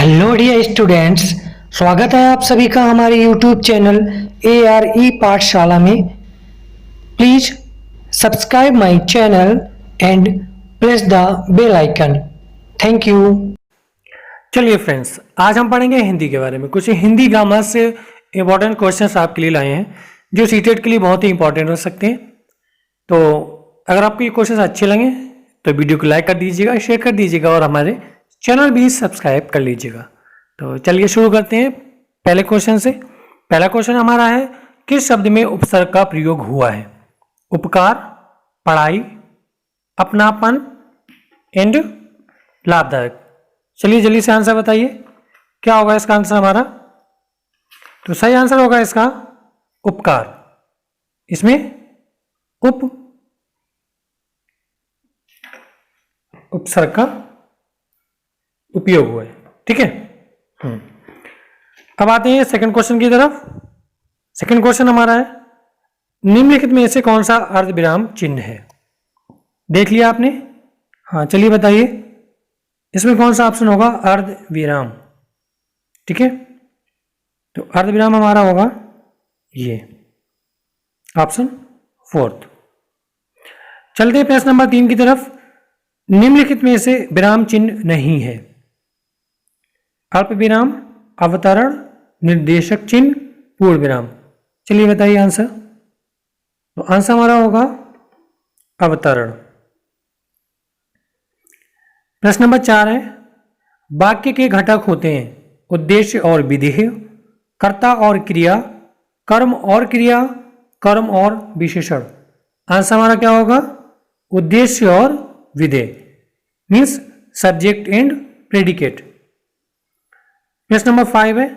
Hello dear students, स्वागत है आप सभी का हमारे यूट्यूब चैनल ARE पाठशाला में। Please subscribe my channel and press the bell icon. Thank you. चलिए फ्रेंड्स, आज हम पढ़ेंगे हिंदी के बारे में। कुछ हिंदी ग्रामर से इम्पोर्टेंट क्वेश्चंस आपके लिए लाए हैं जो सीटेट के लिए बहुत ही इंपॉर्टेंट हो सकते हैं। तो अगर आपको ये क्वेश्चंस अच्छे लगे तो वीडियो को लाइक कर दीजिएगा, शेयर कर दीजिएगा और हमारे चैनल भी सब्सक्राइब कर लीजिएगा। तो चलिए शुरू करते हैं पहले क्वेश्चन से। पहला क्वेश्चन हमारा है, किस शब्द में उपसर्ग का प्रयोग हुआ है? उपकार, पढ़ाई, अपनापन एंड लाभदायक। चलिए जल्दी से आंसर बताइए, क्या होगा इसका आंसर हमारा? तो सही आंसर होगा इसका उपकार। इसमें उपसर्ग का उपयोग हुआ है। ठीक है। अब आते हैं सेकंड क्वेश्चन की तरफ। सेकंड क्वेश्चन हमारा है, निम्नलिखित में से कौन सा अर्धविराम चिन्ह है? देख लिया आपने? हाँ, चलिए बताइए इसमें कौन सा ऑप्शन होगा अर्धविराम। ठीक है, तो अर्धविराम हमारा होगा ये ऑप्शन फोर्थ। चलते हैं प्रश्न नंबर 3 की तरफ। निम्नलिखित में से विराम चिन्ह नहीं है? अल्प विराम, अवतरण, निर्देशक चिन्ह, पूर्ण विराम। चलिए बताइए आंसर। तो आंसर हमारा होगा अवतरण। प्रश्न नंबर 4 है, वाक्य के घटक होते हैं उद्देश्य और विधेय, कर्ता और क्रिया, कर्म और क्रिया, कर्म और विशेषण। आंसर हमारा क्या होगा? उद्देश्य और विधेय, मीन्स सब्जेक्ट एंड प्रेडिकेट। प्रश्न नंबर 5 है,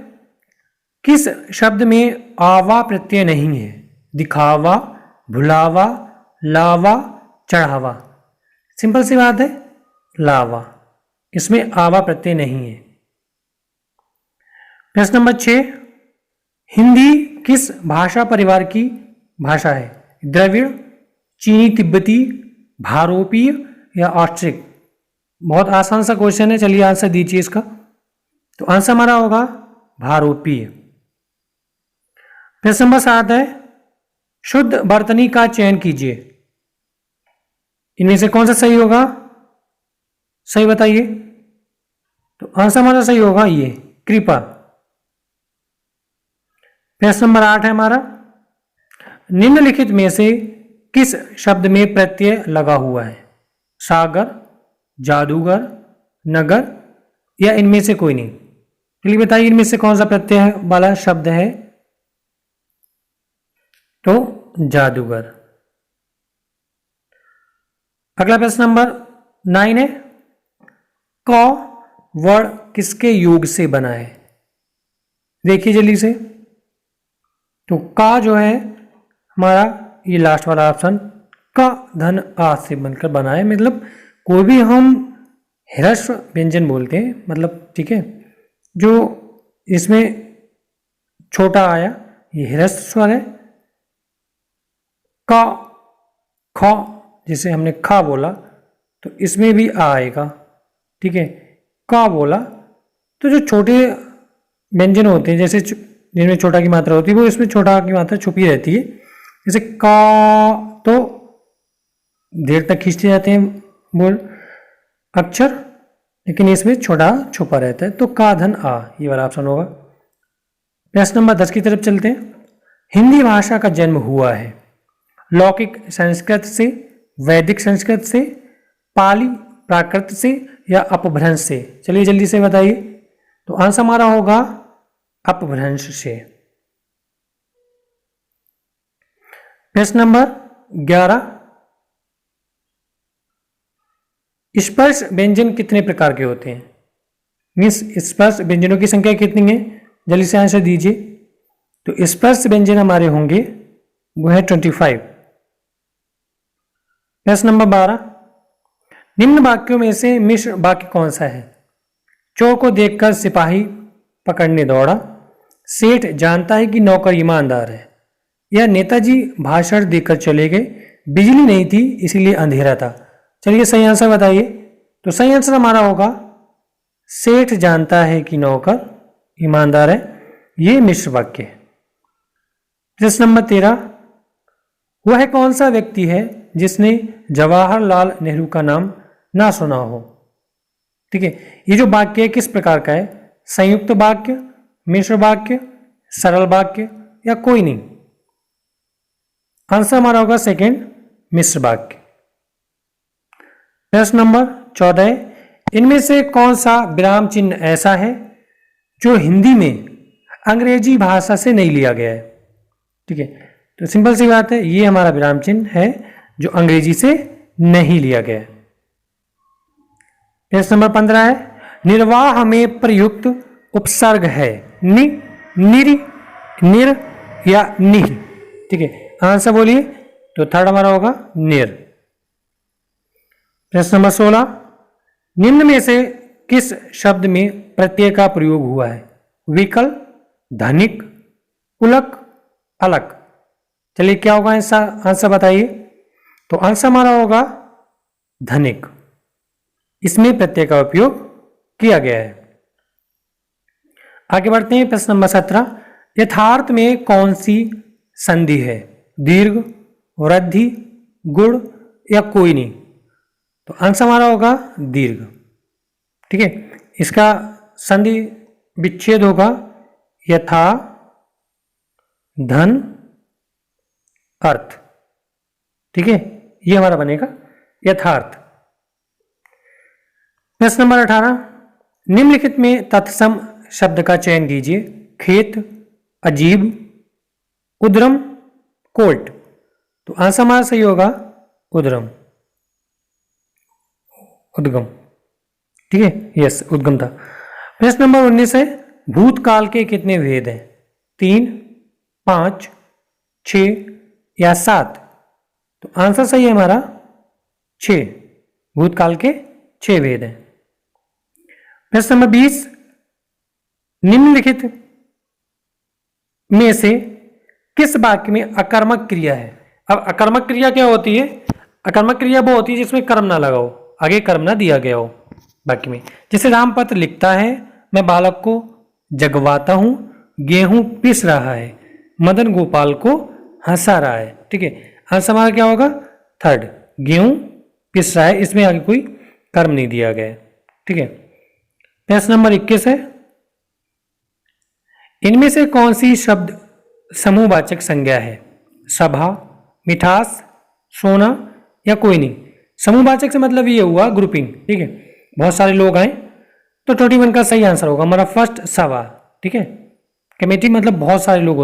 किस शब्द में आवा प्रत्यय नहीं है? दिखावा, भुलावा, लावा, चढ़ावा। सिंपल सी बात है, लावा। इसमें आवा प्रत्यय नहीं है। प्रश्न नंबर 6, हिंदी किस भाषा परिवार की भाषा है? द्रविड़, चीनी तिब्बती, भारोपीय या ऑस्ट्रिक। बहुत आसान सा क्वेश्चन है, चलिए आंसर दीजिए इसका। तो आंसर हमारा होगा भारोपीय। प्रश्न नंबर 7 है, शुद्ध वर्तनी का चयन कीजिए। इनमें से कौन सा सही होगा? सही बताइए। तो आंसर हमारा सही होगा ये कृपा। प्रश्न नंबर 8 है हमारा, निम्नलिखित में से किस शब्द में प्रत्यय लगा हुआ है? सागर, जादूगर, नगर या इनमें से कोई नहीं। चलिए बताइए इनमें से कौन सा प्रत्यय वाला शब्द है? तो जादूगर। अगला प्रश्न नंबर 9 है, क वर्ड किसके योग से बना है? देखिए जल्दी से। तो का जो है हमारा ये लास्ट वाला ऑप्शन, का धन आ से बनकर बना है। मतलब कोई भी हम ह्रस्व व्यंजन बोलते हैं, मतलब ठीक है, जो इसमें छोटा आया ये ह्रस्व स्वर है। का, ख, जिसे हमने खा बोला तो इसमें भी आ आएगा। ठीक है, का बोला तो जो छोटे व्यंजन होते हैं, जैसे जिनमें छोटा की मात्रा होती है, वो इसमें छोटा की मात्रा छुपी रहती है। जैसे का तो देर तक खींचते जाते हैं बोल अक्षर, लेकिन इसमें छोटा छुपा रहता है। तो का धन आ, ये वाला ऑप्शन होगा। प्रश्न नंबर 10 की तरफ चलते हैं। हिंदी भाषा का जन्म हुआ है लौकिक संस्कृत से, वैदिक संस्कृत से, पाली प्राकृत से या अपभ्रंश से। चलिए जल्दी से बताइए। तो आंसर हमारा होगा अपभ्रंश से। प्रश्न नंबर 11, स्पर्श व्यंजन कितने प्रकार के होते हैं? मीन्स स्पर्श व्यंजनों की संख्या कितनी है? जल्दी से आंसर दीजिए। तो स्पर्श व्यंजन हमारे होंगे वो है 25। प्रश्न नंबर 12, निम्न वाक्यों में से मिश्र वाक्य कौन सा है? चोर को देखकर सिपाही पकड़ने दौड़ा, सेठ जानता है कि नौकर ईमानदार है, या नेताजी भाषण देकर चले गए, बिजली नहीं थी इसलिए अंधेरा था। चलिए सही आंसर बताइए। तो सही आंसर हमारा होगा सेठ जानता है कि नौकर ईमानदार है, ये मिश्र वाक्य है। प्रश्न नंबर 13, वह कौन सा व्यक्ति है जिसने जवाहरलाल नेहरू का नाम ना सुना हो। ठीक है, ये जो वाक्य है किस प्रकार का है, संयुक्त वाक्य, मिश्र वाक्य, सरल वाक्य या कोई नहीं। आंसर हमारा होगा सेकंड, मिश्र वाक्य। प्रश्न नंबर 14, इनमें से कौन सा विराम चिन्ह ऐसा है जो हिंदी में अंग्रेजी भाषा से नहीं लिया गया है। ठीक है, तो सिंपल सी बात है, ये हमारा विराम चिन्ह है जो अंग्रेजी से नहीं लिया गया है। प्रश्न नंबर 15 है, निर्वाह में प्रयुक्त उपसर्ग है नि, निर, निर या निह। ठीक है, आंसर बोलिए, तो थर्ड हमारा होगा निर। प्रश्न नंबर 16, निम्न में से किस शब्द में प्रत्यय का प्रयोग हुआ है, विकल, धनिक, पुलक, अलक। चलिए क्या होगा आंसर बताइए। तो आंसर हमारा होगा धनिक, इसमें प्रत्यय का उपयोग किया गया है। आगे बढ़ते हैं। प्रश्न नंबर 17, यथार्थ में कौन सी संधि है, दीर्घ, वृद्धि, गुण या कोई नहीं। तो आंसर हमारा होगा दीर्घ। ठीक है, इसका संधि विच्छेद होगा यथा, धन, अर्थ। ठीक है, ये हमारा बनेगा यथार्थ। प्रश्न नंबर 18, निम्नलिखित में तत्सम शब्द का चयन कीजिए, खेत, अजीब, उद्रम, कोल्ट। तो आंसर हमारा सही होगा उद्रम, उद्गम। ठीक है, यस, उद्गम था। प्रश्न नंबर 19 है, भूतकाल के कितने भेद हैं, 3, 5, 6 या 7। तो आंसर सही है हमारा 6, भूतकाल के 6 भेद हैं। प्रश्न नंबर 20, निम्नलिखित में से किस वाक्य में अकर्मक क्रिया है। अब अकर्मक क्रिया क्या होती है, अकर्मक क्रिया वो होती है जिसमें कर्म ना लगा हो, आगे कर्म ना दिया गया हो वाक्य में। जैसे रामपत्र लिखता है, मैं बालक को जगवाता हूं, गेहूं पिस रहा है, मदन गोपाल को हंसा रहा है। ठीक है, आंसर हमारा क्या होगा थर्ड, गेहूं पिस रहा है, इसमें आगे कोई कर्म नहीं दिया गया है। ठीक है, प्रश्न नंबर 21 है, इनमें से कौन सी शब्द समूहवाचक संज्ञा है, सभा, मिठास, सोना या कोई नहीं। समूहवाचक से मतलब ये हुआ ग्रुपिंग। ठीक है, बहुत सारे लोग आए, तो 21 का सही आंसर होगा हमारा फर्स्ट, सभा। ठीक है, कमेटी मतलब बहुत सारे लोग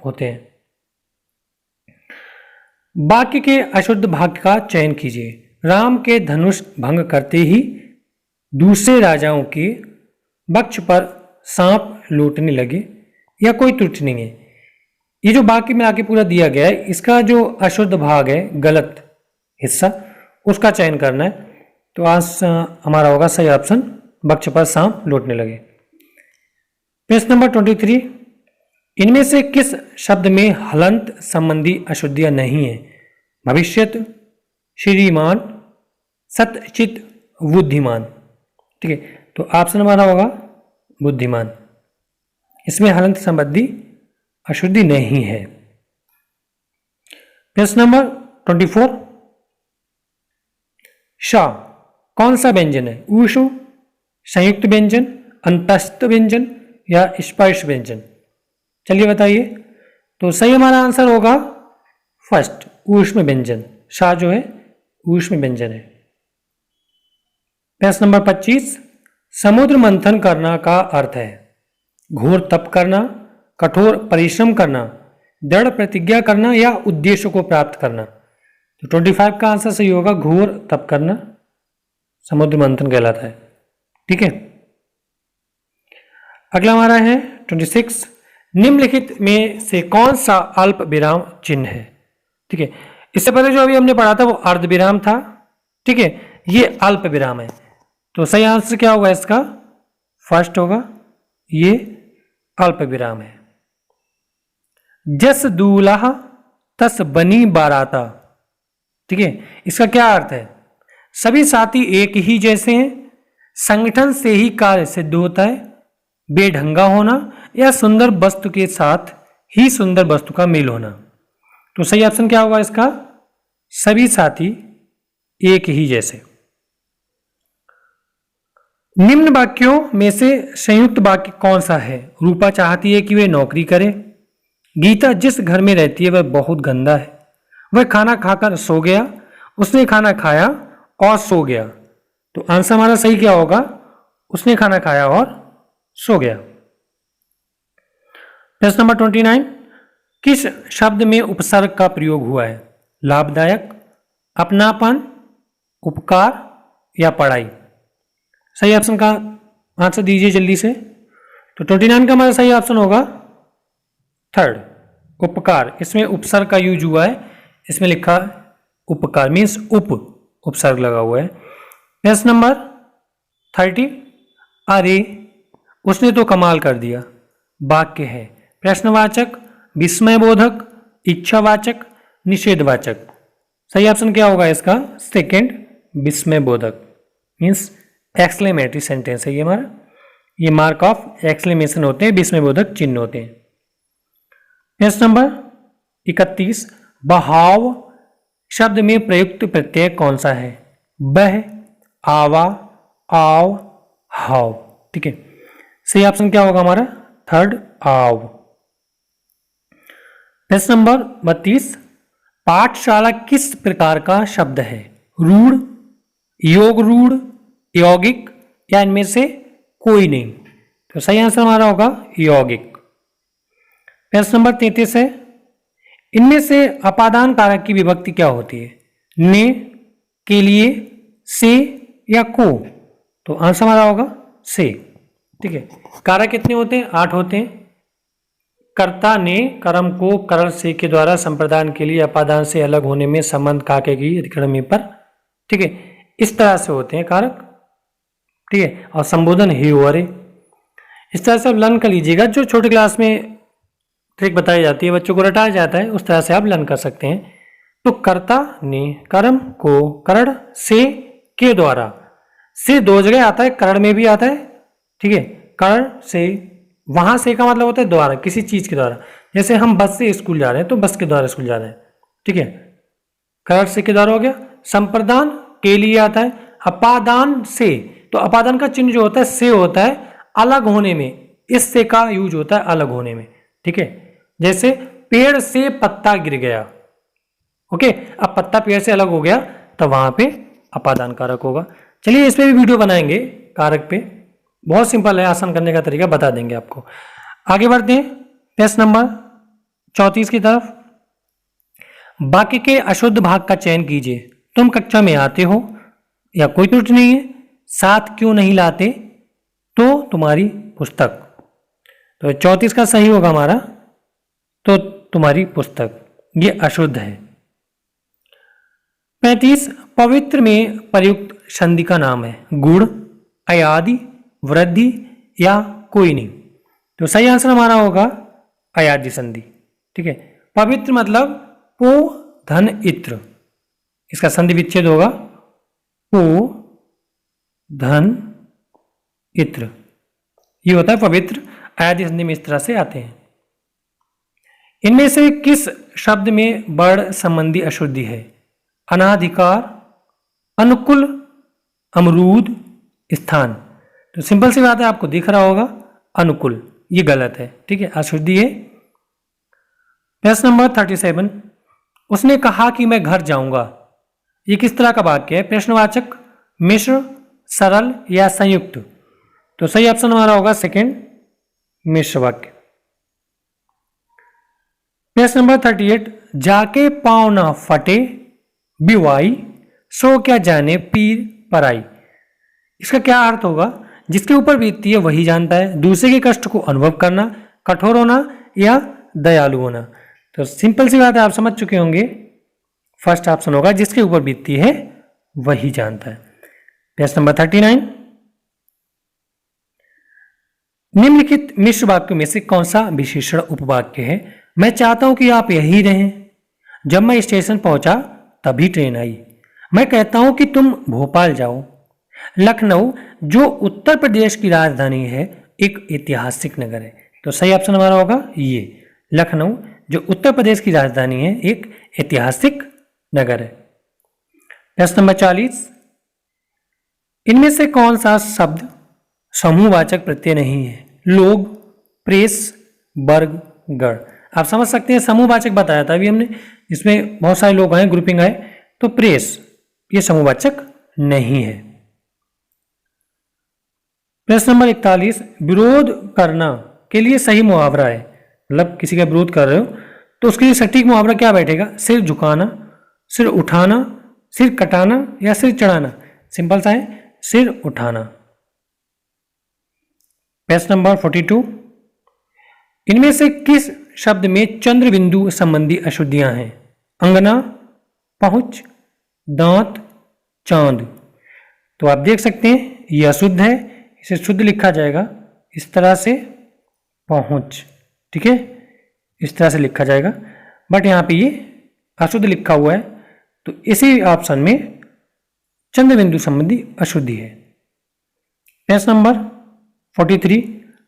होते हैं। वाक्य के अशुद्ध भाग का चयन कीजिए, राम के धनुष भंग करते ही दूसरे राजाओं के वक्ष पर सांप लूटने लगे या कोई त्रुटि नहीं है। ये जो वाक्य में आके पूरा दिया गया है, इसका जो अशुद्ध भाग है, गलत हिस्सा, उसका चयन करना है। तो आंसर हमारा होगा सही ऑप्शन, वक्ष पर सांप लौटने लगे। प्रश्न नंबर 23, इनमें से किस शब्द में हलंत संबंधी अशुद्धियां नहीं है, भविष्यत, श्रीमान, सतचित, बुद्धिमान। ठीक है, तो ऑप्शन हमारा होगा बुद्धिमान, इसमें हलंत संबंधी अशुद्धि नहीं है। प्रश्न नंबर 24, श कौन सा व्यंजन है, ऊषु, संयुक्त व्यंजन, अंतस्थ व्यंजन या स्पर्श व्यंजन। चलिए बताइए। तो सही हमारा आंसर होगा फर्स्ट, ऊष्म व्यंजन। शा जो है ऊष्म व्यंजन है। प्रश्न नंबर 25, समुद्र मंथन करना का अर्थ है घोर तप करना, कठोर परिश्रम करना, दृढ़ प्रतिज्ञा करना या उद्देश्य को प्राप्त करना। तो 25 का आंसर सही होगा, घोर तप करना समुद्र मंथन कहलाता है। ठीक है, अगला हमारा है 26, निम्नलिखित में से कौन सा अल्प विराम चिन्ह है। ठीक है, इससे पहले जो अभी हमने पढ़ा था वो अर्ध विराम था। ठीक है, ये अल्प विराम है। तो सही आंसर क्या होगा इसका, फर्स्ट होगा, ये अल्प विराम है। जस दूल्हा तस बनी बाराता। ठीक है, इसका क्या अर्थ है, सभी साथी एक ही जैसे हैं, संगठन से ही कार्य सिद्ध होता है, बेढंगा होना या सुंदर वस्तु के साथ ही सुंदर वस्तु का मेल होना। तो सही ऑप्शन क्या होगा इसका? सभी साथी एक ही जैसे। निम्न वाक्यों में से संयुक्त वाक्य कौन सा है? रूपा चाहती है कि वे नौकरी करे। गीता जिस घर में रहती है वह बहुत गंदा है। वह खाना खाकर सो गया। उसने खाना खाया और सो गया। तो आंसर हमारा सही क्या होगा? उसने खाना खाया और सो गया। प्रश्न नंबर 29, किस शब्द में उपसर्ग का प्रयोग हुआ है? लाभदायक, अपनापन, उपकार या पढ़ाई? सही ऑप्शन का आंसर दीजिए जल्दी से। तो 29 का हमारा सही ऑप्शन होगा थर्ड, उपकार। इसमें उपसर्ग का यूज हुआ है, इसमें लिखा उपकार मीन्स उपसर्ग लगा हुआ है। प्रश्न नंबर 30, अरे उसने तो कमाल कर दिया वाक्य है प्रश्नवाचक, विस्मयबोधक, इच्छावाचक, निषेधवाचक? सही ऑप्शन क्या होगा इसका? सेकंड, विस्मयबोधक मीन्स एक्सक्लेमेटरी सेंटेंस है ये हमारा। ये मार्क ऑफ एक्सक्लेमेशन होते हैं, विस्मयबोधक चिन्ह होते हैं। प्रश्न नंबर 31, बहाव शब्द में प्रयुक्त प्रत्यय कौन सा है? बह, आवा, आव, हाव। ठीक है, सही ऑप्शन क्या होगा हमारा? थर्ड, आव। प्रश्न नंबर 32, पाठशाला किस प्रकार का शब्द है? रूढ़, योग रूढ़, यौगिक या इनमें से कोई नहीं? तो सही आंसर हमारा होगा यौगिक। प्रश्न नंबर 33 है, इनमें से अपादान कारक की विभक्ति क्या होती है? ने, के लिए, से या को? तो आंसर हमारा होगा से। ठीक है, कारक कितने होते हैं? 8 होते हैं। कर्ता ने कर्म को करण से के द्वारा संप्रदान के लिए अपादान से अलग होने में संबंध काके की अधिकरण पर। ठीक है, इस तरह से होते हैं कारक। ठीक है, और संबोधन ही हो रे। इस तरह से आप लर्न कर लीजिएगा। जो छोटे क्लास में ट्रिक बताई जाती है, बच्चों को रटाया जाता है, उस तरह से आप लर्न कर सकते हैं। तो कर्ता ने कर्म को करण से के द्वारा, से दो जगह आता है, करण में भी आता है। ठीक है, करण से, वहां से का मतलब होता है द्वारा, किसी चीज के द्वारा। जैसे हम बस से स्कूल जा रहे हैं तो बस के द्वारा स्कूल जा रहे हैं। ठीक है, करण से के द्वारा हो गया। संप्रदान के लिए आता है। अपादान से, तो अपादान का चिन्ह जो होता है से होता है अलग होने में, इस से का यूज होता है अलग होने में। ठीक है, जैसे पेड़ से पत्ता गिर गया। ओके, अब पत्ता पेड़ से अलग हो गया तो वहां पे अपादान कारक होगा। चलिए इस पे भी वीडियो बनाएंगे कारक पे, बहुत सिंपल है, आसान करने का तरीका बता देंगे आपको। आगे बढ़ते हैं प्रश्न नंबर 34 की तरफ। वाक्य के अशुद्ध भाग का चयन कीजिए। तुम कक्षा में आते हो या कोई त्रुटि नहीं है, साथ क्यों नहीं लाते, तो तुम्हारी पुस्तक। तो 34 का सही होगा हमारा, तो तुम्हारी पुस्तक, ये अशुद्ध है। 35, पवित्र में प्रयुक्त संधि का नाम है? गुण, अयादि, वृद्धि या कोई नहीं? तो सही आंसर हमारा होगा अयादि संधि। ठीक है, पवित्र मतलब पो धन इत्र, इसका संधि विच्छेद होगा पो धन इत्र, ये होता है पवित्र। अयादि संधि में इस तरह से आते हैं। इनमें से किस शब्द में वर्ण संबंधी अशुद्धि है? अनाधिकार, अनुकूल, अमरूद, स्थान। तो सिंपल सी बात है, आपको दिख रहा होगा अनुकूल, ये गलत है। ठीक है, अशुद्धि है। प्रश्न नंबर 37, उसने कहा कि मैं घर जाऊंगा, ये किस तरह का वाक्य है? प्रश्नवाचक, मिश्र, सरल या संयुक्त? तो सही ऑप्शन हमारा होगा सेकंड, मिश्र वाक्य। प्रश्न नंबर 38, जाके पाँव ना फटे बिवाई, सो क्या जाने पीर पराई। इसका क्या अर्थ होगा? जिसके ऊपर बीतती है वही जानता है। दूसरे के कष्ट को अनुभव करना, कठोर होना या दयालु होना। तो सिंपल सी बात है, आप समझ चुके होंगे। फर्स्ट ऑप्शन होगा, जिसके ऊपर बीतती है वही जानता है। प्रश्न नंबर 39, निम्नलिखित मिश्र वाक्यों में से कौन सा विशेषण उपवाक्य है? मैं चाहता हूं कि आप यही रहें, जब मैं स्टेशन पहुंचा तभी ट्रेन आई। मैं कहता हूं कि तुम भोपाल जाओ, लखनऊ जो उत्तर प्रदेश की राजधानी है एक ऐतिहासिक नगर है। तो सही ऑप्शन हमारा होगा ये, लखनऊ जो उत्तर प्रदेश की राजधानी है एक ऐतिहासिक नगर है। प्रश्न नंबर 40, इनमें से कौन सा शब्द समूहवाचक प्रत्यय नहीं है? लोग, प्रेस, वर्ग, गण। आप समझ सकते हैं समूहवाचक बताया था अभी हमने, इसमें बहुत सारे लोग आए, ग्रुपिंग आए, तो प्रेस ये समूहवाचक नहीं है। प्रश्न नंबर 41, विरोध करना के लिए सही मुहावरा है, मतलब किसी का विरोध कर रहे हो तो उसके लिए सटीक मुहावरा क्या बैठेगा? सिर झुकाना, सिर उठाना, सिर कटाना या सिर चढ़ाना? सिंपल सा है, सिर उठाना। प्रश्न नंबर 42, इनमें से किस शब्द में चंद्र बिंदु संबंधी अशुद्धियां हैं? अंगना, पहुंच, दांत, चांद। तो आप देख सकते हैं ये अशुद्ध है, इसे शुद्ध लिखा जाएगा इस तरह से, पहुंच, ठीक है, इस तरह से लिखा जाएगा, बट यहां पे ये अशुद्ध लिखा हुआ है, तो इसी ऑप्शन में चंद्र बिंदु संबंधी अशुद्धि है। प्रश्न नंबर 43,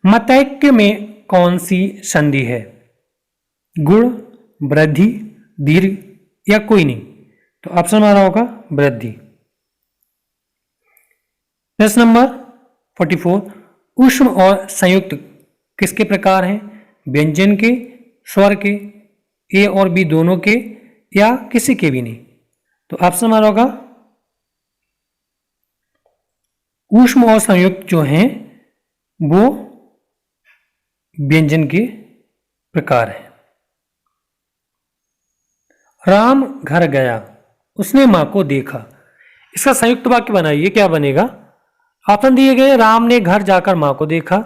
मतैक्य में कौन सी संधि है? गुण, वृद्धि, दीर्घ या कोई नहीं? तो ऑप्शन हमारा होगा वृद्धि। प्रश्न नंबर 44, ऊष्म और संयुक्त किसके प्रकार हैं? व्यंजन के, स्वर के, ए और बी दोनों के या किसी के भी नहीं? तो ऑप्शन हमारा होगा ऊष्म और संयुक्त जो हैं वो व्यंजन के प्रकार हैं। राम घर गया, उसने मां को देखा, इसका संयुक्त वाक्य बनाइए, क्या बनेगा? ऑप्शन दिए गए, राम ने घर जाकर मां को देखा,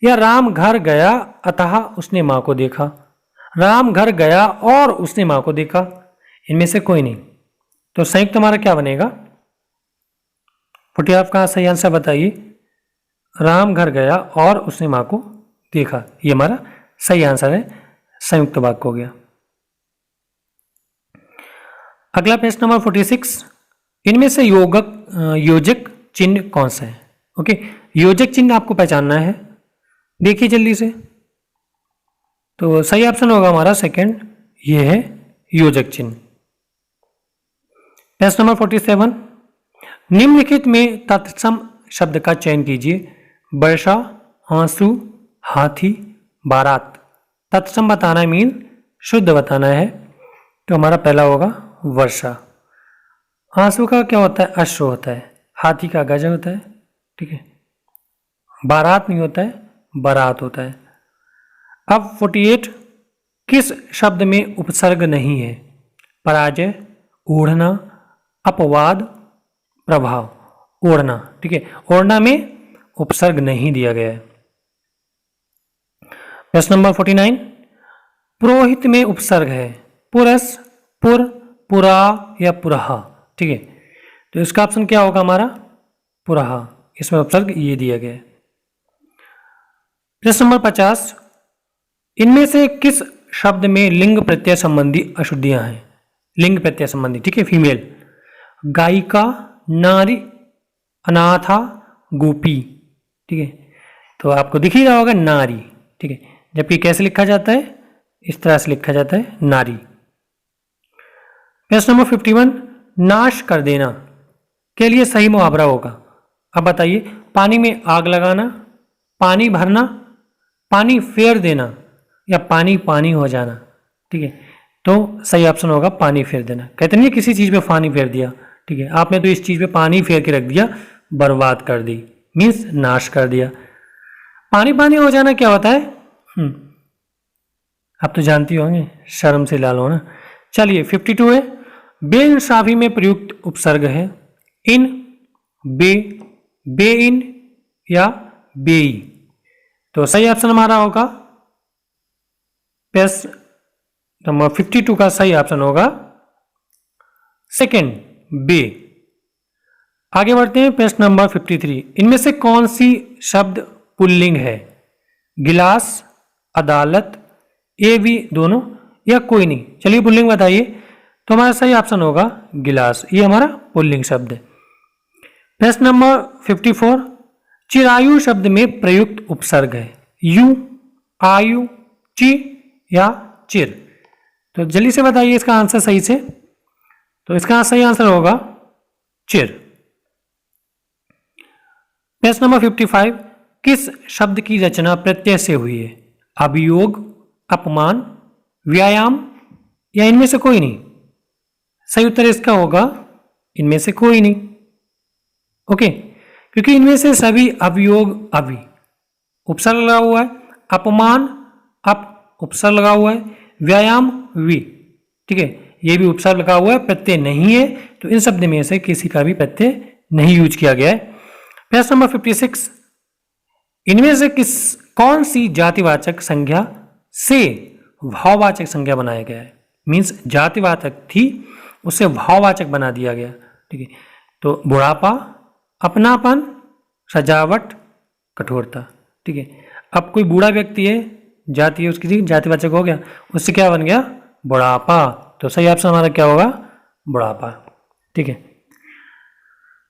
या राम घर गया अतः उसने मां को देखा, राम घर गया और उसने मां को देखा, इनमें से कोई नहीं। तो संयुक्त हमारा क्या बनेगा? 40 का सही आंसर बताइए। राम घर गया और उसने मां को देखा, ये हमारा सही आंसर है, संयुक्त वाक्य हो गया। अगला प्रश्न नंबर 46, इनमें से योजक चिन्ह कौन सा है? ओके, योजक चिन्ह आपको पहचानना है, देखिए जल्दी से। तो सही ऑप्शन होगा हमारा सेकंड, ये है योजक चिन्ह। प्रश्न नंबर 47, निम्नलिखित में तत्सम शब्द का चयन कीजिए। वर्षा, आंसू, हाथी, बारात। तत्सम बताना है मीन शुद्ध बताना है, तो हमारा पहला होगा वर्षा। आंसू का क्या होता है? अश्रु होता है। हाथी का गज होता है, ठीक है। बारात नहीं होता है, बारात होता है। अब 48, किस शब्द में उपसर्ग नहीं है? पराजय, ओढ़ना, अपवाद, प्रभाव। ओढ़ना, ठीक है, ओढ़ना में उपसर्ग नहीं दिया गया है। प्रश्न नंबर 49, पुरोहित में उपसर्ग है। पुरस, पुर, पुरा या पुरहा, ठीक है। तो इसका ऑप्शन क्या होगा हमारा? पुरहा, इसमें उपसर्ग ये दिया गया है। प्रश्न नंबर 50, इनमें से किस शब्द में लिंग प्रत्यय संबंधी अशुद्धियां हैं? लिंग प्रत्यय संबंधी, ठीक है, फीमेल। गायिका, नारी, अनाथा, गोपी, ठीक है। तो आपको दिख ही रहा होगा नारी, ठीक है, जबकि कैसे लिखा जाता है? इस तरह से लिखा जाता है, नारी। प्रश्न नंबर 51, नाश कर देना के लिए सही मुहावरा होगा। अब बताइए, पानी में आग लगाना, पानी भरना, पानी फेर देना या पानी पानी हो जाना, ठीक है। तो सही ऑप्शन होगा पानी फेर देना। कहते नहीं किसी चीज पे पानी फेर दिया, ठीक है, आपने तो इस चीज पे पानी फेर के रख दिया, बर्बाद कर दी, मीन्स नाश कर दिया। पानी पानी हो जाना क्या होता है? आप तो जानती होंगे, शर्म से लाल होना। चलिए 52 है, बेइंसाफी में प्रयुक्त उपसर्ग है इन, बे, बे इन या बेई। तो सही ऑप्शन हमारा होगा प्रश्न नंबर 52 का सही ऑप्शन होगा सेकंड, बे। आगे बढ़ते हैं प्रश्न नंबर 53, इनमें से कौन सी शब्द पुल्लिंग है? गिलास, अदालत, ए बी दोनों या कोई नहीं? चलिए पुल्लिंग बताइए। तो हमारा सही ऑप्शन होगा गिलास, ये हमारा पुल्लिंग शब्द है। प्रश्न नंबर 54, चिरायु शब्द में प्रयुक्त उपसर्ग है यू, आयु, ची या चिर। तो जल्दी से बताइए इसका आंसर सही से। तो इसका सही आंसर होगा चिर। प्रश्न नंबर 55, किस शब्द की रचना प्रत्यय से हुई है? अभियोग, अपमान, व्यायाम या इनमें से कोई नहीं? सही उत्तर इसका होगा इनमें से कोई नहीं। ओके, क्योंकि इनमें से सभी अभियोग अभि उपसर्ग लगा हुआ है, अपमान अप उपसर्ग लगा हुआ है, व्यायाम वि, ठीक है, ये भी उपसर्ग लगा हुआ है, प्रत्यय नहीं है। तो इन शब्द में से किसी का भी प्रत्यय नहीं यूज किया गया है। प्रश्न नंबर 56, इनमें से कौन सी जातिवाचक संज्ञा से भाववाचक संज्ञा बनाया गया है? मीन्स जातिवाचक थी, उसे भाववाचक बना दिया गया। ठीक है, तो बुढ़ापा, अपनापन, सजावट, कठोरता। ठीक है, अब कोई बूढ़ा व्यक्ति है, जाति है उसकी, जातिवाचक हो गया, उससे क्या बन गया? बुढ़ापा। तो सही ऑप्शन हमारा क्या होगा? बुढ़ापा। ठीक है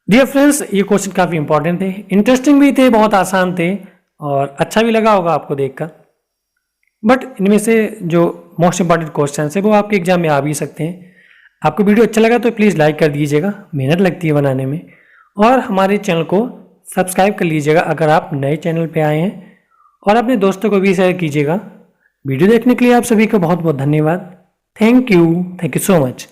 डियर फ्रेंड्स, ये क्वेश्चन काफ़ी इंपॉर्टेंट थे, इंटरेस्टिंग भी थे, बहुत आसान थे और अच्छा भी लगा होगा आपको देखकर। बट इनमें से जो मोस्ट इंपॉर्टेंट क्वेश्चन है वो आपके एग्जाम में आ भी सकते हैं। आपको वीडियो अच्छा लगा तो प्लीज़ लाइक कर दीजिएगा, मेहनत लगती है बनाने में, और हमारे चैनल को सब्सक्राइब कर लीजिएगा अगर आप नए चैनल पे आए हैं, और अपने दोस्तों को भी शेयर कीजिएगा। वीडियो देखने के लिए आप सभी को बहुत बहुत धन्यवाद। Thank you so much.